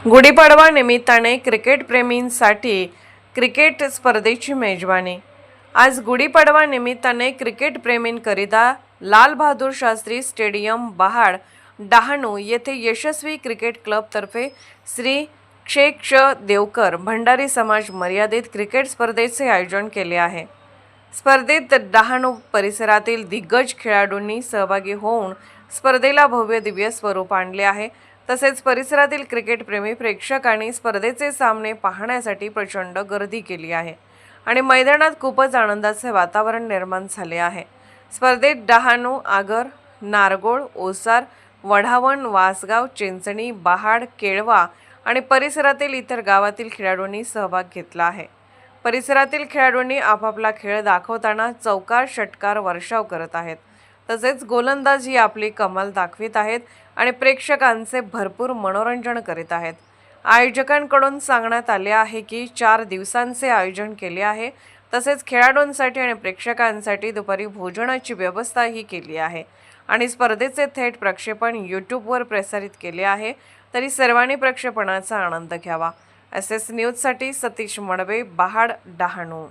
गुढीपाडवा निमित्ताने क्रिकेट प्रेमींसाठी क्रिकेट स्पर्धेची मेजवानी। आज गुढीपाडवा निमित्ताने क्रिकेट प्रेमींकरिता लाल बहादूर शास्त्री स्टेडियम बहाड डहाणू येथे यशस्वी क्रिकेट क्लब तर्फे श्री क्षेक्ष देवकर भंडारी समाज मर्यादित क्रिकेट स्पर्धेचे आयोजन केले आहे। स्पर्धेत डहाणू परिसरातील दिग्गज खेळाडूंनी सहभागी होऊन स्पर्धेला भव्य दिव्य स्वरूप आणले आहे। तसेच परिसरातील क्रिकेट प्रेमी प्रेक्षकांनी स्पर्धेचे सामने पाहण्यासाठी प्रचंड गर्दी केली आहे आणि मैदानात खूपच आनंदाचे वातावरण निर्माण झाले आहे। स्पर्धेत डहाणू, आगर, नारगोळ, ओसार, वढावण, वासगाव, चिंचणी, बहाड, केळवा आणि परिसरातील इतर गावातील खेळाडूंनी सहभाग घेतला आहे। परिसरातील खेळाडूंनी आपापला खेळ दाखवताना चौकार, षटकार वर्षाव करत आहेत। तसेच गोलंदाजी आपली कमाल दाखवित आहेत आणि प्रेक्षकांचे भरपूर मनोरंजन करीत आहेत। आयोजकांकडून सांगण्यात आले आहे की 4 दिवसांचे आयोजन केले आहे। तसेच खेळाडूंसाठी आणि प्रेक्षकांसाठी दुपारी भोजनाची व्यवस्थाही केली आहे आणि स्पर्धेचे थेट प्रक्षेपण यूट्यूबवर प्रसारित केले आहे। तरी सर्वांनी प्रक्षेपणाचा आनंद घ्यावा। SS न्यूजसाठी सतीश मडवे, बहाड, डहाणू।